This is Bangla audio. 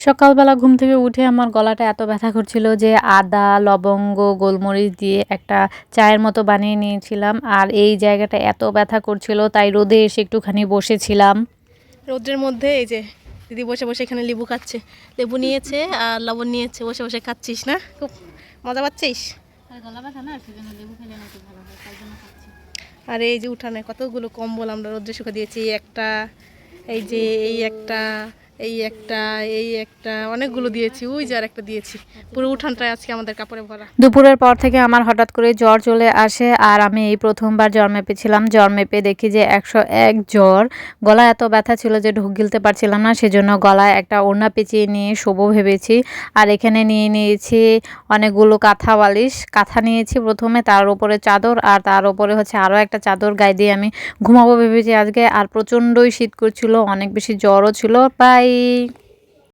সকালবেলা ঘুম থেকে উঠে আমার গলাটা এত ব্যথা করছিল যে আদা, লবঙ্গ, গোলমরিচ দিয়ে একটা চায়ের মতো বানিয়ে নিয়েছিলাম। আর এই জায়গাটা এত ব্যথা করছিল তাই রোদে এসে একটুখানি বসেছিলাম। রোদ্রের মধ্যে এই যে দিদি বসে বসে এখানে লেবু খাচ্ছে, লেবু নিয়েছে আর লবণ নিয়েছে, বসে বসে খাচ্ছিস না? খুব মজা পাচ্ছিস? আর এই যে উঠানে কতগুলো কম্বল আমরা রোদ্রে শুকা দিয়েছি, একটা এই যে এই একটা এই একটা এই একটা অনেকগুলো দিয়েছি, ওই যে আর একটা দিয়েছি। পুরো উঠানটায় আজকে আমাদের কাপড়ে ভরা। দুপুরের পর থেকে আমার হঠাৎ করে জ্বর চলে আসে আর আমি এই প্রথমবার জ্বর মেপেছিলাম। জ্বর মেপে দেখি যে 101 জ্বর। গলায় এত ব্যথা ছিল যে ঢোক গিলতে পারছিলাম না, সেজন্য গলায় একটা ওড়না পেঁচিয়ে নিয়ে শোবো ভেবেছি। আর এখানে নিয়ে নিয়েছি অনেকগুলো কাঁথা বালিশ। কাঁথা নিয়েছি প্রথমে, তার উপরে চাদর, আর তার উপরে হচ্ছে আরও একটা চাদর গায়ে দিয়ে আমি ঘুমাবো ভেবেছি আজকে। আর প্রচণ্ডই শীত করছিল, অনেক বেশি জ্বরও ছিল। প্রায়